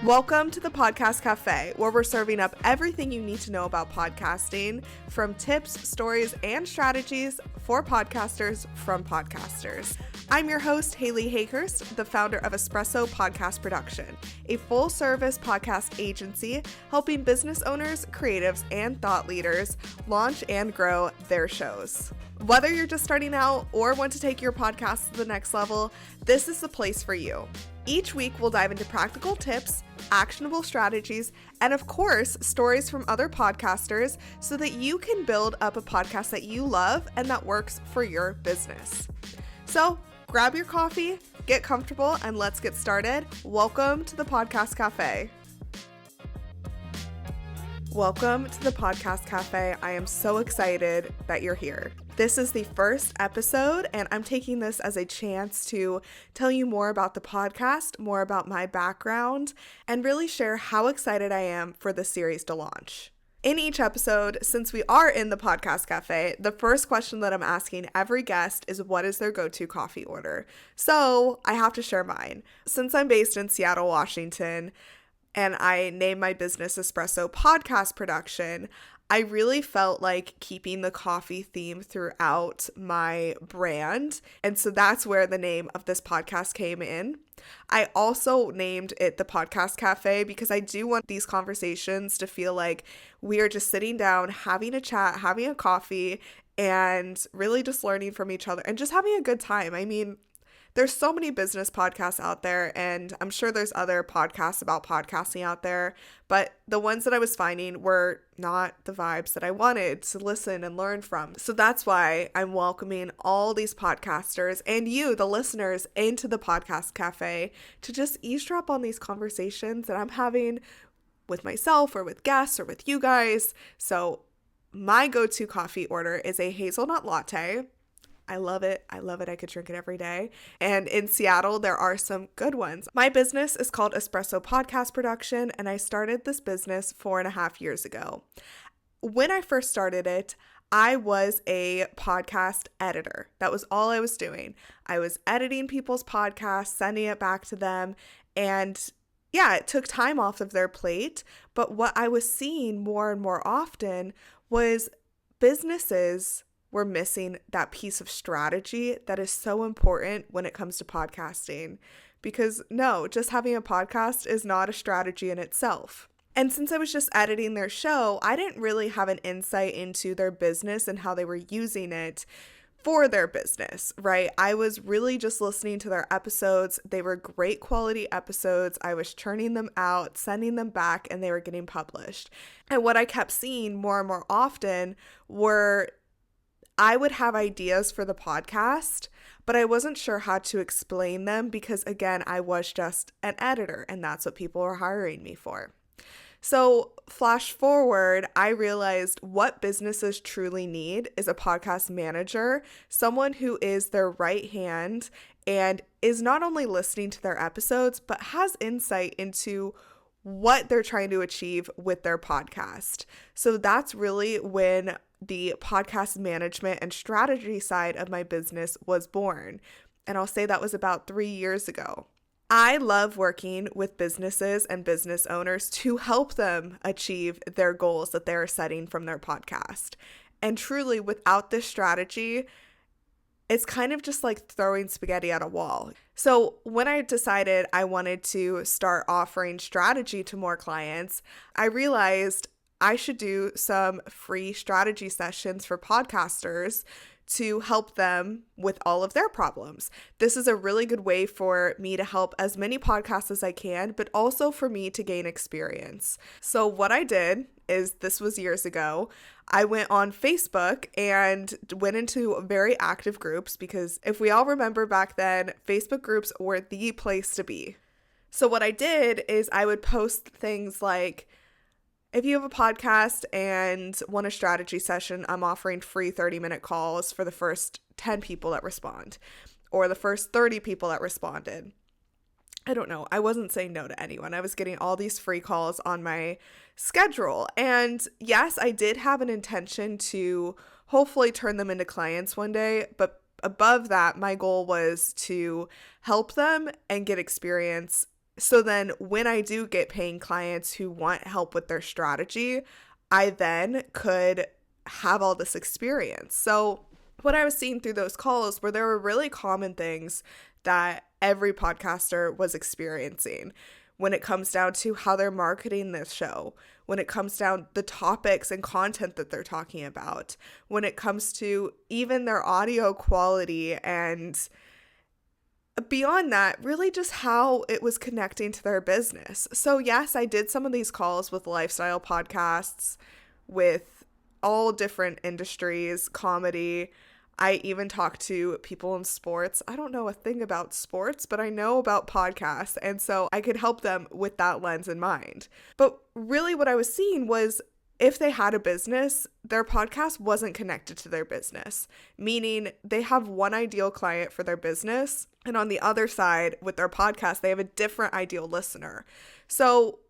Welcome to the Podcast Café, where we're serving up everything you need to know about podcasting, from tips, stories, and strategies for podcasters from podcasters. I'm your host, Hayleigh Hayhurst, the founder of Espresso Podcast Production, a full-service podcast agency helping business owners, creatives, and thought leaders launch and grow their shows. Whether you're just starting out or want to take your podcast to the next level, this is the place for you. Each week, we'll dive into practical tips, actionable strategies, and of course, stories from other podcasters so that you can build up a podcast that you love and that works for your business. So grab your coffee, get comfortable, and let's get started. Welcome to the Podcast Cafe. Welcome to the Podcast Cafe. I am so excited that you're here. This is the first episode, and I'm taking this as a chance to tell you more about the podcast, more about my background, and really share how excited I am for the series to launch. In each episode, since we are in the Podcast Cafe, the first question that I'm asking every guest is what is their go-to coffee order? So I have to share mine. Since I'm based in Seattle, Washington, and I named my business Espresso Podcast Production, I really felt like keeping the coffee theme throughout my brand. And so that's where the name of this podcast came in. I also named it the Podcast Cafe because I do want these conversations to feel like we are just sitting down, having a chat, having a coffee, and really just learning from each other and just having a good time. I mean, there's so many business podcasts out there, and I'm sure there's other podcasts about podcasting out there, but the ones that I was finding were not the vibes that I wanted to listen and learn from. So that's why I'm welcoming all these podcasters and you, the listeners, into the Podcast Cafe to just eavesdrop on these conversations that I'm having with myself or with guests or with you guys. So my go-to coffee order is a hazelnut latte. I love it. I could drink it every day. And in Seattle, there are some good ones. My business is called Espresso Podcast Production, and I started this business 4.5 years ago. When I first started it, I was a podcast editor. That was all I was doing. I was editing people's podcasts, sending it back to them, and yeah, it took time off of their plate. But what I was seeing more and more often was businesses we're missing that piece of strategy that is so important when it comes to podcasting. Because no, just having a podcast is not a strategy in itself. And since I was just editing their show, I didn't really have an insight into their business and how they were using it for their business, right? I was really just listening to their episodes. They were great quality episodes. I was churning them out, sending them back, and they were getting published. And what I kept seeing more and more often were I would have ideas for the podcast, but I wasn't sure how to explain them because, again, I was just an editor and that's what people were hiring me for. So flash forward, I realized what businesses truly need is a podcast manager, someone who is their right hand and is not only listening to their episodes, but has insight into what they're trying to achieve with their podcast. So that's really when the podcast management and strategy side of my business was born. And I'll say that was about 3 years ago. I love working with businesses and business owners to help them achieve their goals that they're setting from their podcast. And truly, without this strategy, it's kind of just like throwing spaghetti at a wall. So when I decided I wanted to start offering strategy to more clients, I realized I should do some free strategy sessions for podcasters to help them with all of their problems. This is a really good way for me to help as many podcasts as I can, but also for me to gain experience. So what I did is, this was years ago, I went on Facebook and went into very active groups because if we all remember back then, Facebook groups were the place to be. So what I did is I would post things like, if you have a podcast and want a strategy session, I'm offering free 30-minute calls for the first 10 people that respond or the first 30 people that responded. I don't know. I wasn't saying no to anyone. I was getting all these free calls on my schedule. And yes, I did have an intention to hopefully turn them into clients one day. But above that, my goal was to help them and get experience So then when I do get paying clients who want help with their strategy, I then could have all this experience. So what I was seeing through those calls were there were really common things that every podcaster was experiencing when it comes down to how they're marketing this show, when it comes down the topics and content that they're talking about, when it comes to even their audio quality, and beyond that, really just how it was connecting to their business. So yes, I did some of these calls with lifestyle podcasts, with all different industries, comedy. I even talked to people in sports. I don't know a thing about sports, but I know about podcasts. And so I could help them with that lens in mind. But really what I was seeing was if they had a business, their podcast wasn't connected to their business, meaning they have one ideal client for their business. And on the other side, with their podcast, they have a different ideal listener. So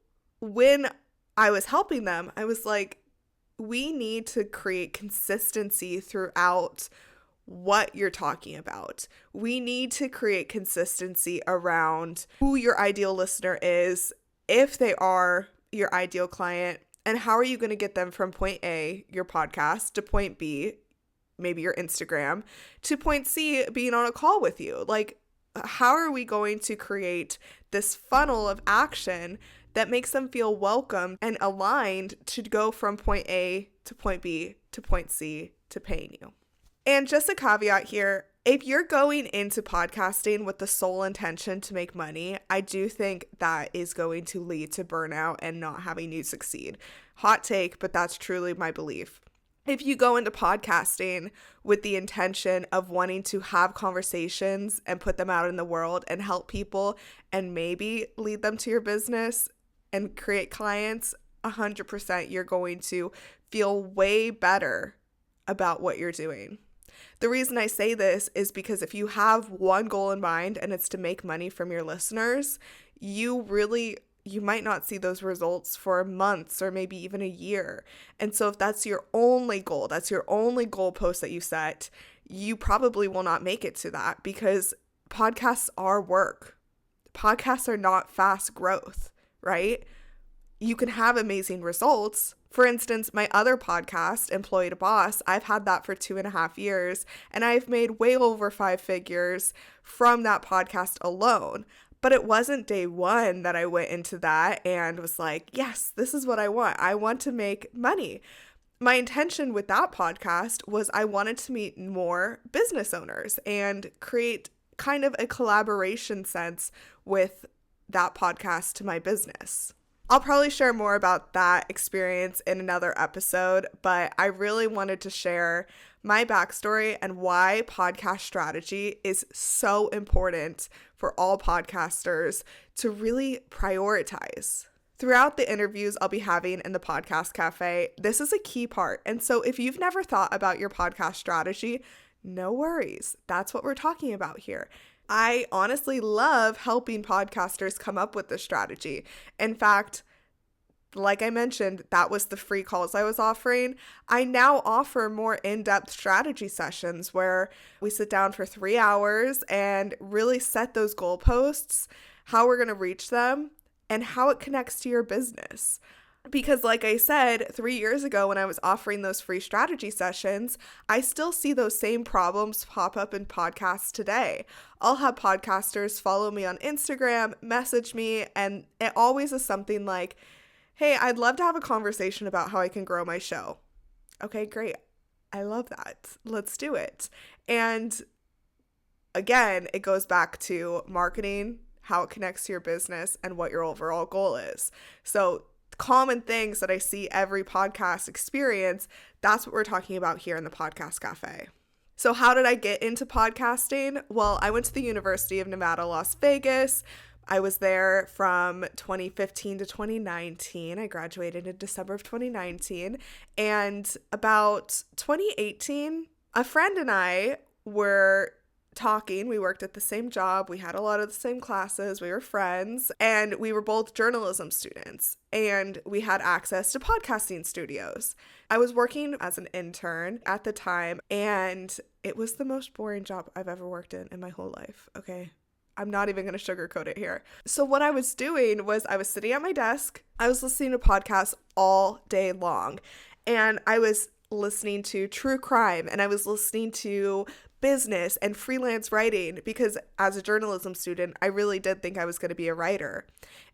when I was helping them, I was like, we need to create consistency throughout what you're talking about. We need to create consistency around who your ideal listener is, if they are your ideal client, and how are you going to get them from point A, your podcast, to point B, maybe your Instagram, to point C, being on a call with you. Like, how are we going to create this funnel of action that makes them feel welcome and aligned to go from point A to point B to point C to paying you? And just a caveat here, if you're going into podcasting with the sole intention to make money, I do think that is going to lead to burnout and not having you succeed. Hot take, but that's truly my belief. If you go into podcasting with the intention of wanting to have conversations and put them out in the world and help people and maybe lead them to your business and create clients, 100% you're going to feel way better about what you're doing. The reason I say this is because if you have one goal in mind and it's to make money from your listeners, you might not see those results for months or maybe even a year. And so if that's your only goal, that's your only goalpost that you set, you probably will not make it to that, because podcasts are work. Podcasts are not fast growth, right? You can have amazing results. For instance, my other podcast, Employee to Boss, I've had that for 2.5 years, and I've made way over 5 figures from that podcast alone. But it wasn't day one that I went into that and was like, yes, this is what I want. I want to make money. My intention with that podcast was I wanted to meet more business owners and create kind of a collaboration sense with that podcast to my business. I'll probably share more about that experience in another episode, but I really wanted to share my backstory and why podcast strategy is so important for all podcasters to really prioritize. Throughout the interviews I'll be having in the Podcast Café, this is a key part. And so if you've never thought about your podcast strategy, no worries. That's what we're talking about here. I honestly love helping podcasters come up with this strategy. In fact, like I mentioned, that was the free calls I was offering. I now offer more in-depth strategy sessions where we sit down for 3 hours and really set those goalposts, how we're going to reach them, and how it connects to your business. Because like I said, 3 years ago when I was offering those free strategy sessions, I still see those same problems pop up in podcasts today. I'll have podcasters follow me on Instagram, message me, and it always is something like, hey, I'd love to have a conversation about how I can grow my show. Okay, great. I love that. Let's do it. And again, it goes back to marketing, how it connects to your business, and what your overall goal is. So common things that I see every podcast experience, that's what we're talking about here in the Podcast Cafe. So how did I get into podcasting? Well, I went to the University of Nevada, Las Vegas. I was there from 2015 to 2019. I graduated in December of 2019. And about 2018, a friend and I were talking. We worked at the same job. We had a lot of the same classes. We were friends, and we were both journalism students, and we had access to podcasting studios. I was working as an intern at the time, and it was the most boring job I've ever worked in my whole life. Okay. I'm not even going to sugarcoat it here. So what I was doing was I was sitting at my desk. I was listening to podcasts all day long. And I was listening to true crime, and I was listening to business and freelance writing, because as a journalism student, I really did think I was going to be a writer.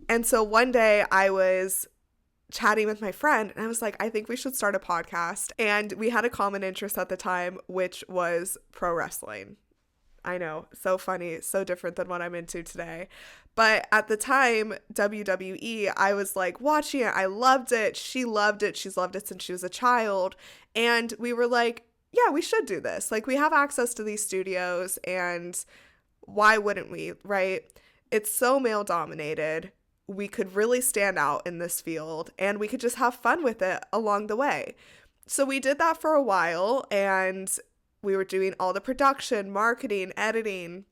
And so one day I was chatting with my friend, and I was like, I think we should start a podcast. And we had a common interest at the time, which was pro wrestling. I know, so funny, so different than what I'm into today. But at the time, WWE, I was like watching it. I loved it. She loved it. She's loved it since she was a child. And we were like, yeah, we should do this. Like, we have access to these studios, and why wouldn't we, right? It's so male dominated. We could really stand out in this field, and we could just have fun with it along the way. So we did that for a while, and we were doing all the production, marketing, editing,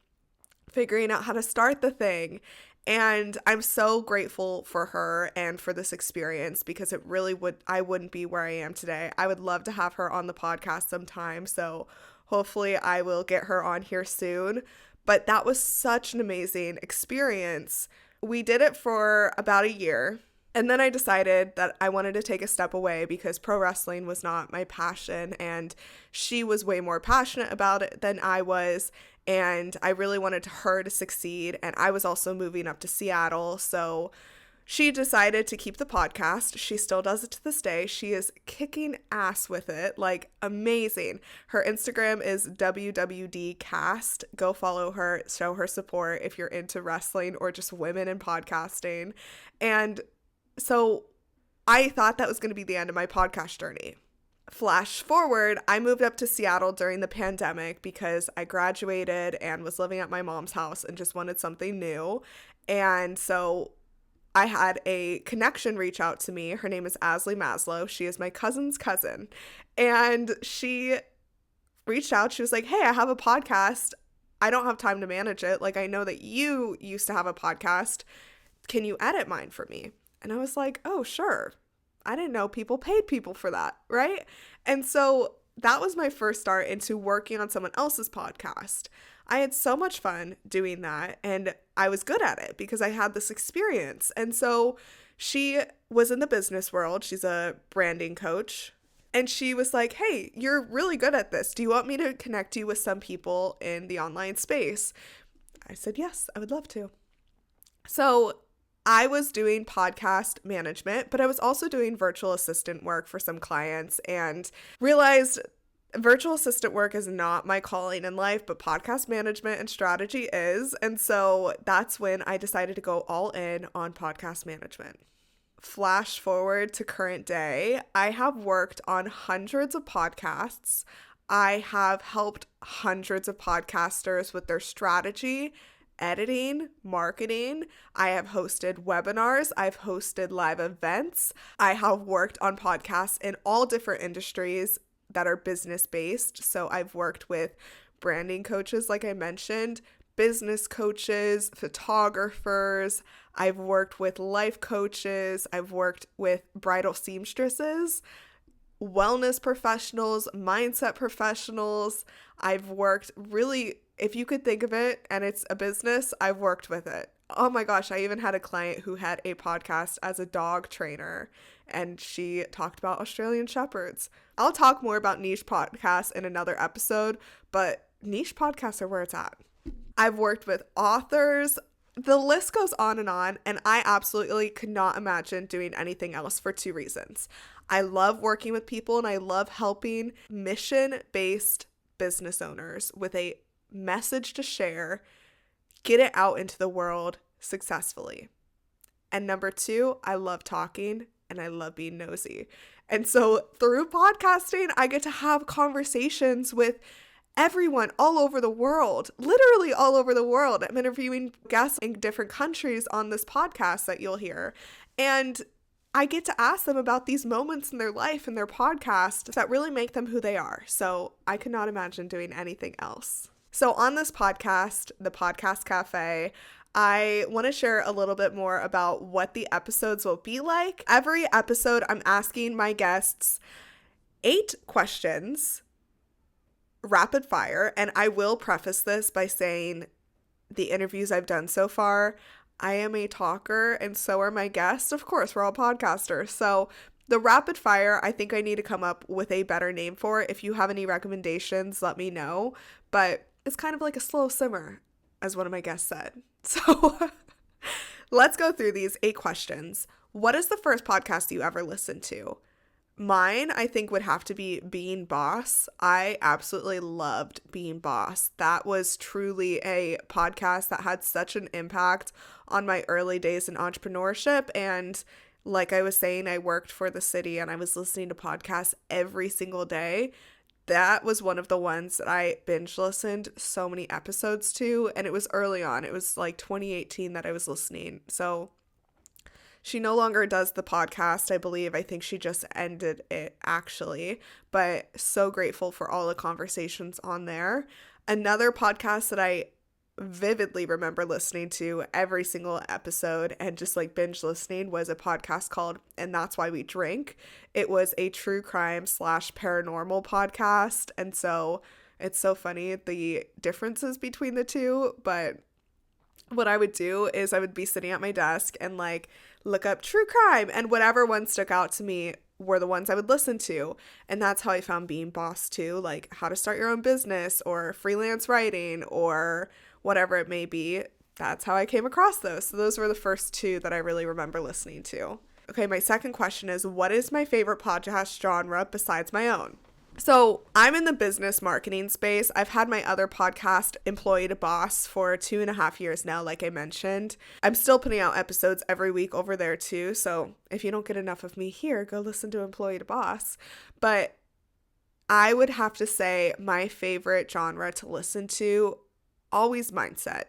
figuring out how to start the thing. And I'm so grateful for her and for this experience, because I wouldn't be where I am today. I would love to have her on the podcast sometime. So hopefully I will get her on here soon. But that was such an amazing experience. We did it for about a year. And then I decided that I wanted to take a step away, because pro wrestling was not my passion, and she was way more passionate about it than I was. And I really wanted her to succeed. And I was also moving up to Seattle. So she decided to keep the podcast. She still does it to this day. She is kicking ass with it, like amazing. Her Instagram is WWDcast. Go follow her, show her support if you're into wrestling or just women in podcasting. And so I thought that was going to be the end of my podcast journey. Flash forward, I moved up to Seattle during the pandemic because I graduated and was living at my mom's house and just wanted something new. And so I had a connection reach out to me. Her name is Hayleigh Maslow. She is my cousin's cousin. And she reached out. She was like, hey, I have a podcast. I don't have time to manage it. Like, I know that you used to have a podcast. Can you edit mine for me? And I was like, oh, sure. I didn't know people paid people for that, right? And so that was my first start into working on someone else's podcast. I had so much fun doing that, and I was good at it because I had this experience. And so she was in the business world. She's a branding coach. And she was like, hey, you're really good at this. Do you want me to connect you with some people in the online space? I said, yes, I would love to. So I was doing podcast management, but I was also doing virtual assistant work for some clients, and realized virtual assistant work is not my calling in life, but podcast management and strategy is. And so that's when I decided to go all in on podcast management. Flash forward to current day, I have worked on hundreds of podcasts. I have helped hundreds of podcasters with their strategy, editing, marketing. I have hosted webinars. I've hosted live events. I have worked on podcasts in all different industries that are business-based. So I've worked with branding coaches, like I mentioned, business coaches, photographers. I've worked with life coaches. I've worked with bridal seamstresses, wellness professionals, mindset professionals. I've worked really, if you could think of it and it's a business, I've worked with it. Oh my gosh, I even had a client who had a podcast as a dog trainer, and she talked about Australian Shepherds. I'll talk more about niche podcasts in another episode, but niche podcasts are where it's at. I've worked with authors. The list goes on, and I absolutely could not imagine doing anything else for two reasons. I love working with people, and I love helping mission-based business owners with a message to share, get it out into the world successfully. And number two, I love talking and I love being nosy. And so through podcasting, I get to have conversations with everyone all over the world, literally all over the world. I'm interviewing guests in different countries on this podcast that you'll hear. And I get to ask them about these moments in their life and their podcast that really make them who they are. So I could not imagine doing anything else. So on this podcast, the Podcast Café, I want to share a little bit more about what the episodes will be like. Every episode, I'm asking my guests 8 questions, rapid fire, and I will preface this by saying the interviews I've done so far, I am a talker and so are my guests. Of course, we're all podcasters. So the rapid fire, I think I need to come up with a better name for it. If you have any recommendations, let me know. But it's kind of like a slow simmer, as one of my guests said. So let's go through these 8 questions. What is the first podcast you ever listened to? Mine, I think, would have to be Being Boss. I absolutely loved Being Boss. That was truly a podcast that had such an impact on my early days in entrepreneurship. And like I was saying, I worked for the city and I was listening to podcasts every single day. That was one of the ones that I binge listened so many episodes to. And it was early on. It was like 2018 that I was listening. So she no longer does the podcast, I believe. I think she just ended it, actually. But so grateful for all the conversations on there. Another podcast that I vividly remember listening to every single episode and just like binge listening was a podcast called And That's Why We Drink. It was a true crime / paranormal podcast. And so it's so funny the differences between the two. But what I would do is I would be sitting at my desk and like look up true crime, and whatever one stuck out to me were the ones I would listen to. And that's how I found Being Boss too, like how to start your own business or freelance writing or whatever it may be. That's how I came across those. So those were the first 2 that I really remember listening to. Okay, my second question is, what is my favorite podcast genre besides my own? So I'm in the business marketing space. I've had my other podcast, Employee to Boss, for 2.5 years now, like I mentioned. I'm still putting out episodes every week over there too. So if you don't get enough of me here, go listen to Employee to Boss. But I would have to say my favorite genre to listen to, always mindset,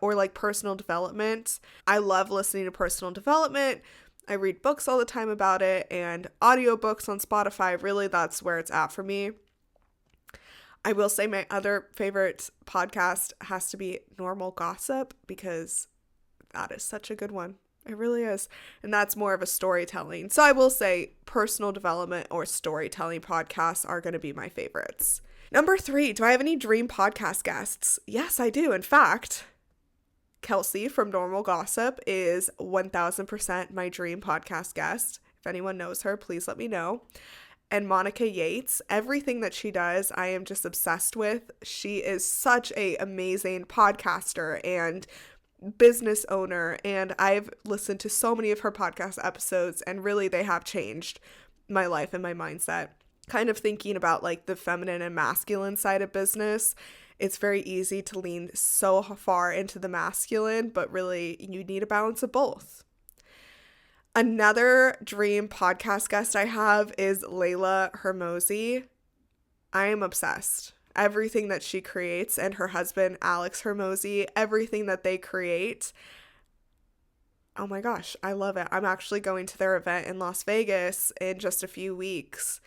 or like personal development. I love listening to personal development. I read books all the time about it, and audiobooks on Spotify. Really, that's where it's at for me. I will say my other favorite podcast has to be Normal Gossip, because that is such a good one. It really is. And that's more of a storytelling. So I will say personal development or storytelling podcasts are going to be my favorites. Number 3, do I have any dream podcast guests? Yes, I do. In fact, Kelsey from Normal Gossip is 1000% my dream podcast guest. If anyone knows her, please let me know. And Monica Yates, everything that she does, I am just obsessed with. She is such an amazing podcaster and business owner, and I've listened to so many of her podcast episodes, and really they have changed my life and my mindset. Kind of thinking about like the feminine and masculine side of business. It's very easy to lean so far into the masculine, but really you need a balance of both. Another dream podcast guest I have is Hayleigh Hayhurst. I am obsessed. Everything that she creates, and her husband, Alex Hayhurst, everything that they create. Oh my gosh, I love it. I'm actually going to their event in Las Vegas in just a few weeks,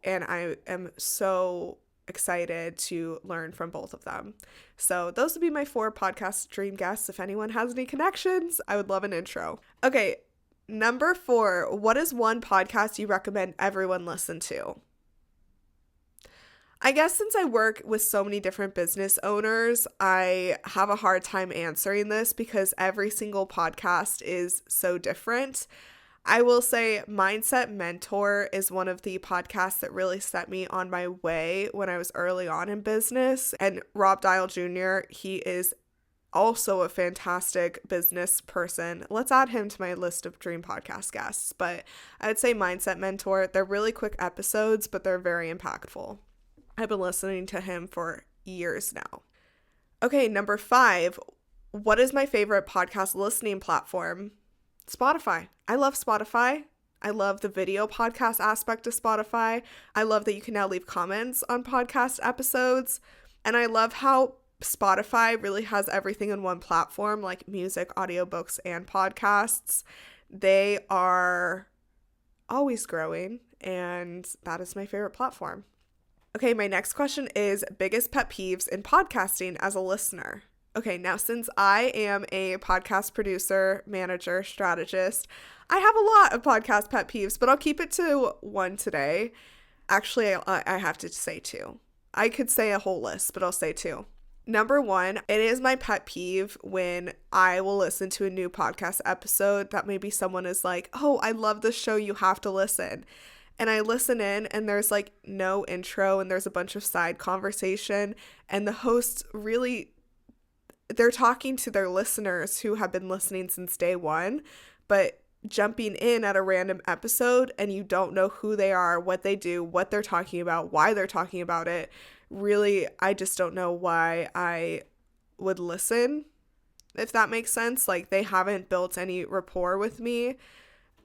and I am so excited to learn from both of them. So those would be my 4 podcast dream guests. If anyone has any connections, I would love an intro. Okay, number 4, what is one podcast you recommend everyone listen to? I guess since I work with so many different business owners, I have a hard time answering this because every single podcast is so different. I will say Mindset Mentor is one of the podcasts that really set me on my way when I was early on in business. And Rob Dial Jr., he is also a fantastic business person. Let's add him to my list of dream podcast guests. But I would say Mindset Mentor, they're really quick episodes, but they're very impactful. I've been listening to him for years now. Okay, number 5, what is my favorite podcast listening platform? Spotify. I love Spotify. I love the video podcast aspect of Spotify. I love that you can now leave comments on podcast episodes. And I love how Spotify really has everything in one platform, like music, audiobooks, and podcasts. They are always growing, and that is my favorite platform. Okay, my next question is biggest pet peeves in podcasting as a listener. Okay, now since I am a podcast producer, manager, strategist, I have a lot of podcast pet peeves, but I'll keep it to 1 today. Actually, I have to say 2. I could say a whole list, but I'll say 2. Number one, it is my pet peeve when I will listen to a new podcast episode that maybe someone is like, oh, I love this show, you have to listen. And I listen in and there's like no intro and there's a bunch of side conversation and the hosts really, they're talking to their listeners who have been listening since day one, but jumping in at a random episode and you don't know who they are, what they do, what they're talking about, why they're talking about it. Really, I just don't know why I would listen, if that makes sense. Like, they haven't built any rapport with me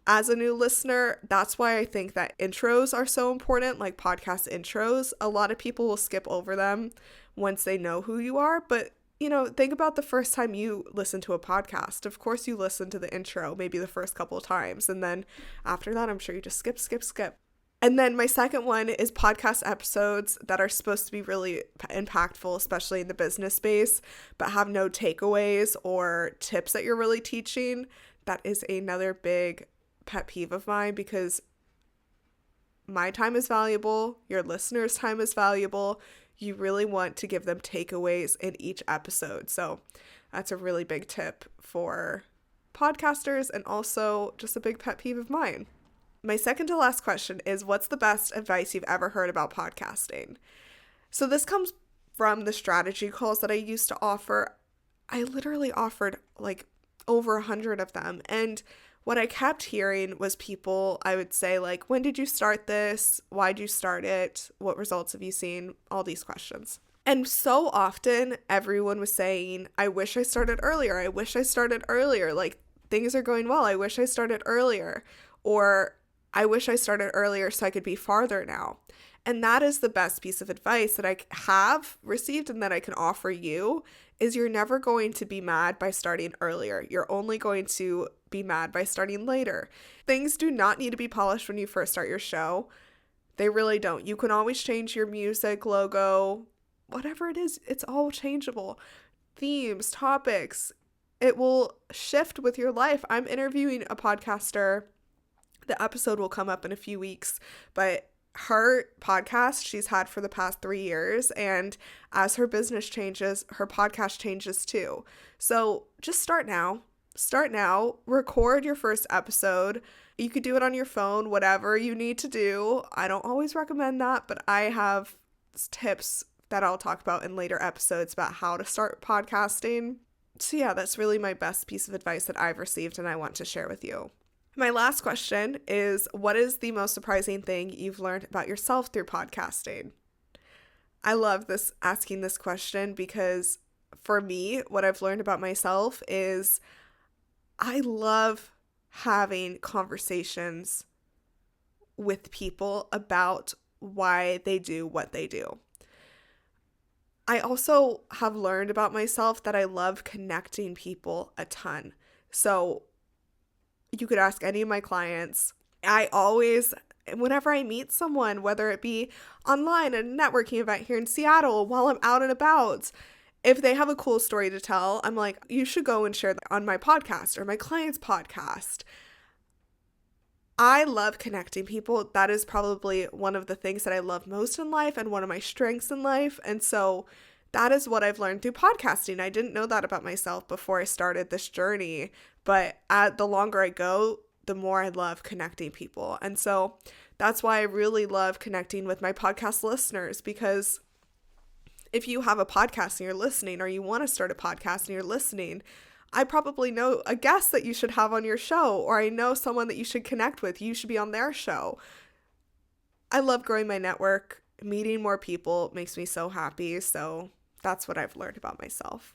as a new listener. That's why I think that intros are so important, like podcast intros. A lot of people will skip over them once they know who you are, but think about the first time you listen to a podcast. Of course you listen to the intro, maybe the first couple of times, and then after that, I'm sure you just skip. And then my second one is podcast episodes that are supposed to be really impactful, especially in the business space, but have no takeaways or tips that you're really teaching. That is another big pet peeve of mine, because my time is valuable, your listeners' time is valuable. You really want to give them takeaways in each episode. So that's a really big tip for podcasters and also just a big pet peeve of mine. My second to last question is, what's the best advice you've ever heard about podcasting? So this comes from the strategy calls that I used to offer. I literally offered like over 100 of them. And what I kept hearing was people, I would say like, when did you start this? Why'd you start it? What results have you seen? All these questions. And so often everyone was saying, I wish I started earlier. I wish I started earlier. Like, things are going well. I wish I started earlier. Or I wish I started earlier so I could be farther now. And that is the best piece of advice that I have received and that I can offer you, is you're never going to be mad by starting earlier. You're only going to be mad by starting later. Things do not need to be polished when you first start your show. They really don't. You can always change your music, logo, whatever it is. It's all changeable. Themes, topics, it will shift with your life. I'm interviewing a podcaster. The episode will come up in a few weeks, but her podcast she's had for the past 3 years, and as her business changes, her podcast changes too. So just start now, record your first episode. You could do it on your phone, whatever you need to do. I don't always recommend that, but I have tips that I'll talk about in later episodes about how to start podcasting. So yeah, that's really my best piece of advice that I've received and I want to share with you. My last question is, what is the most surprising thing you've learned about yourself through podcasting? I love asking this question, because for me, what I've learned about myself is I love having conversations with people about why they do what they do. I also have learned about myself that I love connecting people a ton. So you could ask any of my clients. I always, whenever I meet someone, whether it be online at a networking event here in Seattle, while I'm out and about, if they have a cool story to tell, I'm like, you should go and share that on my podcast or my client's podcast. I love connecting people. That is probably one of the things that I love most in life and one of my strengths in life. And so that is what I've learned through podcasting. I didn't know that about myself before I started this journey, but the longer I go, the more I love connecting people. And so that's why I really love connecting with my podcast listeners, because if you have a podcast and you're listening, or you want to start a podcast and you're listening, I probably know a guest that you should have on your show, or I know someone that you should connect with. You should be on their show. I love growing my network. Meeting more people makes me so happy. So that's what I've learned about myself.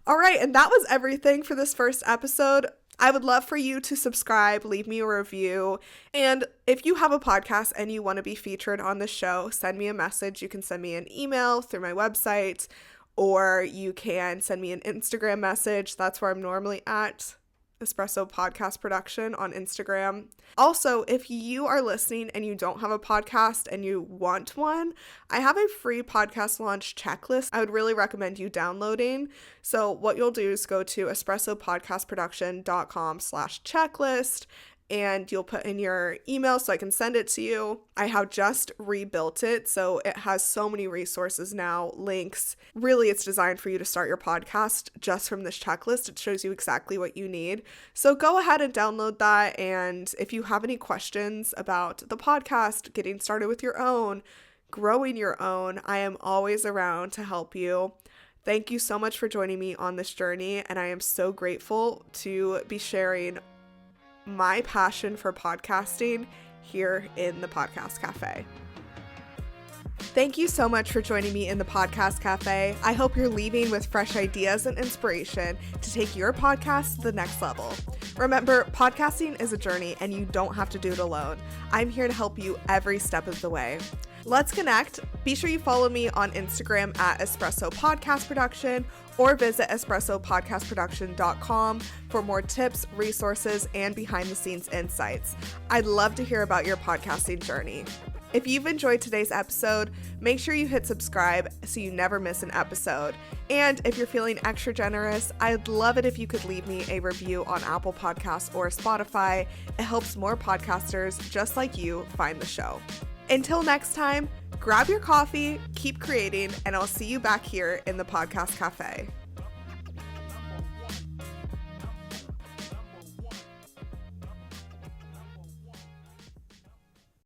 All right, and that was everything for this first episode. I would love for you to subscribe, leave me a review, and if you have a podcast and you want to be featured on the show, send me a message. You can send me an email through my website, or you can send me an Instagram message. That's where I'm normally at, Espresso Podcast Production on Instagram. Also, if you are listening and you don't have a podcast and you want one, I have a free podcast launch checklist I would really recommend you downloading. So what you'll do is go to espressopodcastproduction.com/checklist, and you'll put in your email so I can send it to you. I have just rebuilt it, so it has so many resources now, links. Really, it's designed for you to start your podcast just from this checklist. It shows you exactly what you need. So go ahead and download that, and if you have any questions about the podcast, getting started with your own, growing your own, I am always around to help you. Thank you so much for joining me on this journey, and I am so grateful to be sharing my passion for podcasting here in the Podcast Café. Thank you so much for joining me in the Podcast Café. I hope you're leaving with fresh ideas and inspiration to take your podcast to the next level. Remember, podcasting is a journey and you don't have to do it alone. I'm here to help you every step of the way. Let's connect. Be sure you follow me on Instagram at Espresso Podcast Production or visit espressopodcastproduction.com for more tips, resources, and behind-the-scenes insights. I'd love to hear about your podcasting journey. If you've enjoyed today's episode, make sure you hit subscribe so you never miss an episode. And if you're feeling extra generous, I'd love it if you could leave me a review on Apple Podcasts or Spotify. It helps more podcasters just like you find the show. Until next time, grab your coffee, keep creating, and I'll see you back here in the Podcast Café.